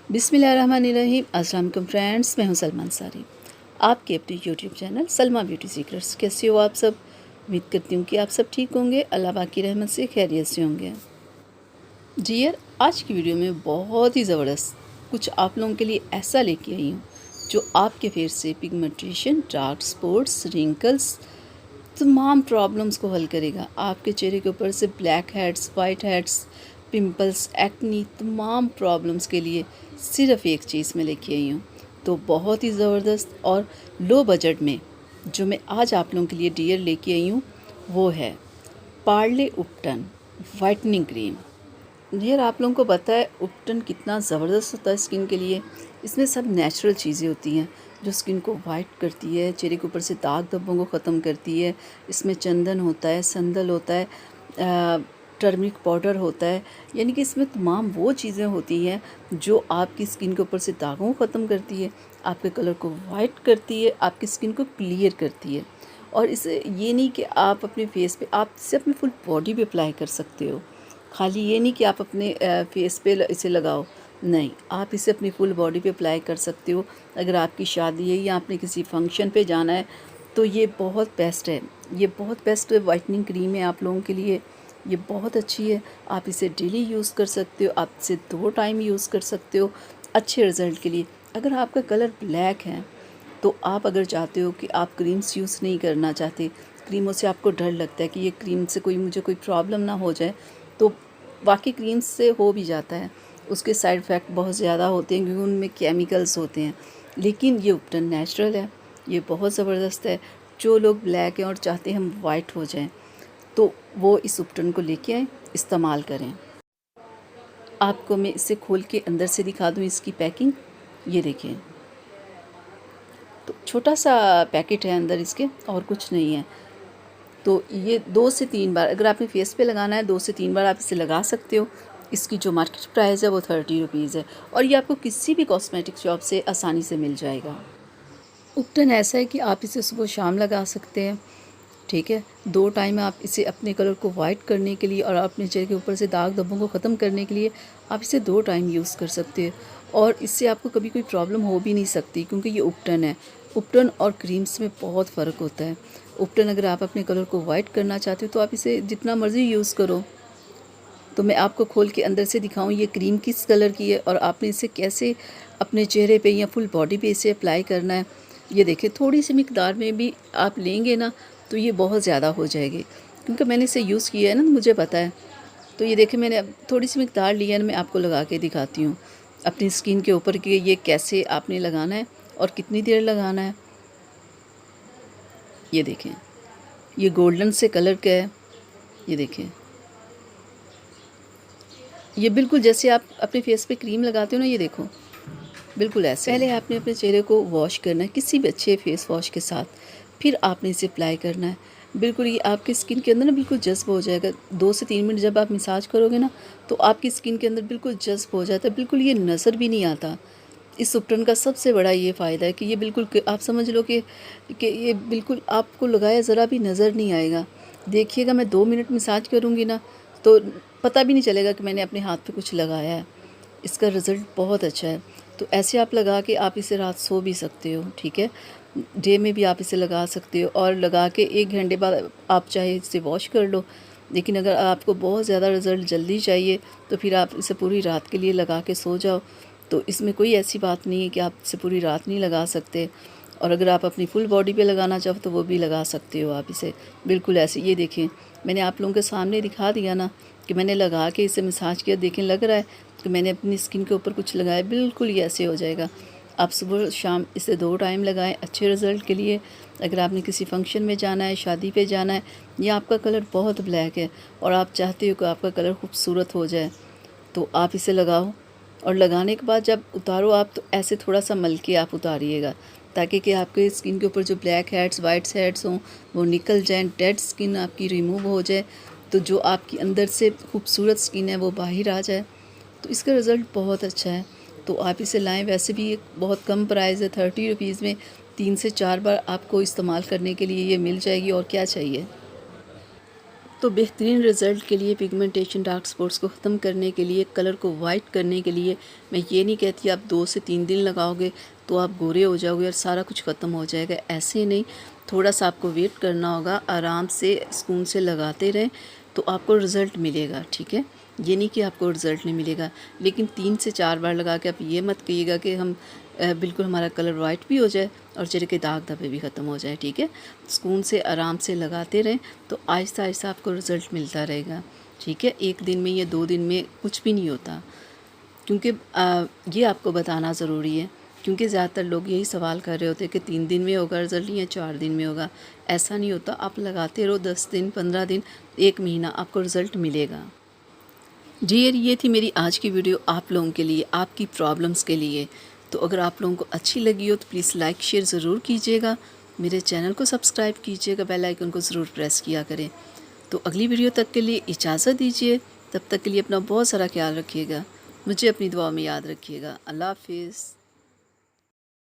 बिस्मिल्लाहिर्रहमानिर्रहीम। अस्सलाम वालेकुम फ्रेंड्स, मैं हूं सलमा अंसारी, आपके अपने YouTube channel Salma beauty secrets. कैसे हो आप सब? उम्मीद करती हूँ कि आप सब ठीक होंगे, अल्लाह पाक की रहमत से खैरियत से होंगे। जी यार, आज की वीडियो में बहुत ही ज़बरदस्त कुछ आप लोगों के लिए ऐसा लेके आई हूँ जो आपके फेस से पिगमेंटेशन, डार्क स्पॉट्स, रिंकल्स, तमाम प्रॉब्लम्स को हल करेगा। आपके चेहरे के ऊपर से black heads, white heads, pimples, acne, तमाम प्रॉब्लम्स के लिए सिर्फ एक चीज़ मैं लेके आई हूँ। तो बहुत ही ज़बरदस्त और लो बजट में जो मैं आज आप लोगों के लिए डियर लेके आई हूँ वो है पार्ले उपटन वाइटनिंग क्रीम। यार, आप लोगों को पता है उपटन कितना ज़बरदस्त होता है स्किन के लिए। इसमें सब नेचुरल चीज़ें होती हैं जो स्किन को वाइट करती है, चेहरे के ऊपर से दाग धब्बों को ख़त्म करती है। इसमें चंदन होता है, संदल होता है, टर्मरिक पाउडर होता है, यानी कि इसमें तमाम वो चीज़ें होती हैं जो आपकी स्किन के ऊपर से दागों को ख़त्म करती है, आपके कलर को वाइट करती है, आपकी स्किन को क्लियर करती है। और इसे ये नहीं कि आप अपने फेस पे, आप इसे अपनी फुल बॉडी पे अप्लाई कर सकते हो। खाली ये नहीं कि आप अपने फेस पे इसे लगाओ, नहीं, आप इसे अपनी फुल बॉडी पे अप्लाई कर सकते हो। अगर आपकी शादी है या आपने किसी फंक्शन पे जाना है तो ये बहुत बेस्ट है। ये बहुत बेस्ट वाइटनिंग क्रीम है आप लोगों के लिए। ये बहुत अच्छी है, आप इसे डेली यूज़ कर सकते हो, आप इसे 2 टाइम यूज़ कर सकते हो अच्छे रिज़ल्ट के लिए। अगर आपका कलर ब्लैक है तो आप अगर चाहते हो कि आप क्रीम्स यूज़ नहीं करना चाहते, क्रीमों से आपको डर लगता है कि ये क्रीम से मुझे कोई प्रॉब्लम ना हो जाए, तो बाकी क्रीम्स से हो भी जाता है। उसके साइड इफ़ेक्ट बहुत ज़्यादा होते हैं क्योंकि उनमें केमिकल्स होते हैं, लेकिन ये उपटन नेचुरल है, ये बहुत ज़बरदस्त है। जो लोग ब्लैक हैं और चाहते हैं हम वाइट हो जाएं, तो वो इस उपटन को लेके आएँ, इस्तेमाल करें। आपको मैं इसे खोल के अंदर से दिखा दूँ इसकी पैकिंग। ये देखिए, तो छोटा सा पैकेट है अंदर इसके, और कुछ नहीं है। तो ये 2 से 3 बार अगर आपने फेस पे लगाना है, 2 से 3 बार आप इसे लगा सकते हो। इसकी जो मार्केट प्राइस है वो 30 रुपीज़ है, और ये आपको किसी भी कॉस्मेटिक शॉप से आसानी से मिल जाएगा। उपटन ऐसा है कि आप इसे सुबह शाम लगा सकते हैं, ठीक है। 2 टाइम आप इसे अपने कलर को वाइट करने के लिए और अपने चेहरे के ऊपर से दाग धब्बों को ख़त्म करने के लिए आप इसे 2 टाइम यूज़ कर सकते हैं, और इससे आपको कभी कोई प्रॉब्लम हो भी नहीं सकती क्योंकि ये उपटन है। उपटन और क्रीम्स में बहुत फ़र्क होता है। उपटन अगर आप अपने कलर को वाइट करना चाहते हो तो आप इसे जितना मर्ज़ी यूज़ करो। तो मैं आपको खोल के अंदर से दिखाऊं ये क्रीम किस कलर की है और आपने इसे कैसे अपने चेहरे पे या फुल बॉडी पे इसे अप्लाई करना है। ये देखिए, थोड़ी सी मिकदार में भी आप लेंगे ना तो ये बहुत ज़्यादा हो जाएगी, क्योंकि मैंने इसे यूज़ किया है ना, मुझे पता है। तो ये देखिए, मैंने अब थोड़ी सी मिकदार ली है ना, मैं आपको लगा के दिखाती हूँ अपनी स्किन के ऊपर कि ये कैसे आपने लगाना है और कितनी देर लगाना है। ये देखें, ये गोल्डन से कलर का है। ये देखें, ये बिल्कुल जैसे आप अपने फेस पे क्रीम लगाते हो ना, ये देखो बिल्कुल ऐसे। पहले आपने अपने चेहरे को वॉश करना है किसी भी अच्छे फेस वॉश के साथ, फिर आपने इसे अप्लाई करना है। बिल्कुल ये आपकी स्किन के अंदर ना बिल्कुल जज्ब हो जाएगा। 2 से 3 मिनट जब आप मसाज करोगे ना तो आपकी स्किन के अंदर बिल्कुल जज्ब हो जाता है, बिल्कुल ये नज़र भी नहीं आता। इस उपटन का सबसे बड़ा ये फ़ायदा है कि ये बिल्कुल आप समझ लो कि ये बिल्कुल आपको लगाया ज़रा भी नज़र नहीं आएगा। देखिएगा, मैं 2 मिनट मसाज करूँगी ना तो पता भी नहीं चलेगा कि मैंने अपने हाथ पे कुछ लगाया है। इसका रिज़ल्ट बहुत अच्छा है। तो ऐसे आप लगा के आप इसे रात सो भी सकते हो, ठीक है। डे में भी आप इसे लगा सकते हो, और लगा के 1 घंटे बाद आप चाहे इसे वॉश कर लो। लेकिन अगर आपको बहुत ज़्यादा रिज़ल्ट जल्दी चाहिए तो फिर आप इसे पूरी रात के लिए लगा के सो जाओ। तो इसमें कोई ऐसी बात नहीं है कि आप इसे पूरी रात नहीं लगा सकते, और अगर आप अपनी फुल बॉडी पे लगाना चाहो तो वो भी लगा सकते हो आप इसे बिल्कुल ऐसे। ये देखें, मैंने आप लोगों के सामने दिखा दिया ना कि मैंने लगा के इसे मसाज किया। देखें, लग रहा है कि मैंने अपनी स्किन के ऊपर कुछ लगाया, बिल्कुल ये ऐसे हो जाएगा। आप सुबह शाम इसे 2 टाइम लगाएं अच्छे रिज़ल्ट के लिए। अगर आपने किसी फंक्शन में जाना है, शादी पे जाना है, या आपका कलर बहुत ब्लैक है और आप चाहते हो कि आपका कलर खूबसूरत हो जाए, तो आप इसे लगाओ। और लगाने के बाद जब उतारो आप तो ऐसे थोड़ा सा मल के आप उतारिएगा, ताकि कि आपके स्किन के ऊपर जो ब्लैक हेड्स, वाइट हेड्स हों वो निकल जाएं, डेड स्किन आपकी रिमूव हो जाए, तो जो आपकी अंदर से खूबसूरत स्किन है वो बाहर आ जाए। तो इसका रिज़ल्ट बहुत अच्छा है। तो आप इसे लाएं। वैसे भी एक बहुत कम प्राइस है, 30 रुपीज़ में 3 से 4 बार आपको इस्तेमाल करने के लिए ये मिल जाएगी, और क्या चाहिए। तो बेहतरीन रिज़ल्ट के लिए, पिगमेंटेशन, डार्क स्पॉट्स को ख़त्म करने के लिए, कलर को वाइट करने के लिए, मैं ये नहीं कहती आप 2 से 3 दिन लगाओगे तो आप गोरे हो जाओगे और सारा कुछ ख़त्म हो जाएगा, ऐसे नहीं। थोड़ा सा आपको वेट करना होगा, आराम से सुकून से लगाते रहें तो आपको रिज़ल्ट मिलेगा, ठीक है। ये नहीं कि आपको रिज़ल्ट नहीं मिलेगा, लेकिन 3 से 4 बार लगा के आप ये मत कहिएगा कि हम बिल्कुल हमारा कलर वाइट भी हो जाए और चेहरे के दाग धब्बे भी ख़त्म हो जाए, ठीक है। सुकून से आराम से लगाते रहें तो आहिस्ता आहिस्ता आपको रिज़ल्ट मिलता रहेगा, ठीक है। 1 दिन में या 2 दिन में कुछ भी नहीं होता, क्योंकि ये आपको बताना ज़रूरी है, क्योंकि ज़्यादातर लोग यही सवाल कर रहे होते हैं कि 3 दिन में होगा रिज़ल्ट या 4 दिन में होगा। ऐसा नहीं होता, आप लगाते रहो 10 दिन, 15 दिन, 1 महीना, आपको रिज़ल्ट मिलेगा। डियर, ये थी मेरी आज की वीडियो आप लोगों के लिए, आपकी प्रॉब्लम्स के लिए। तो अगर आप लोगों को अच्छी लगी हो तो प्लीज़ लाइक शेयर ज़रूर कीजिएगा, मेरे चैनल को सब्सक्राइब कीजिएगा, बेल आइकन को ज़रूर प्रेस किया करें। तो अगली वीडियो तक के लिए इजाज़त दीजिए, तब तक के लिए अपना बहुत सारा ख्याल रखिएगा, मुझे अपनी दुआ में याद रखिएगा। अल्लाह हाफिज़।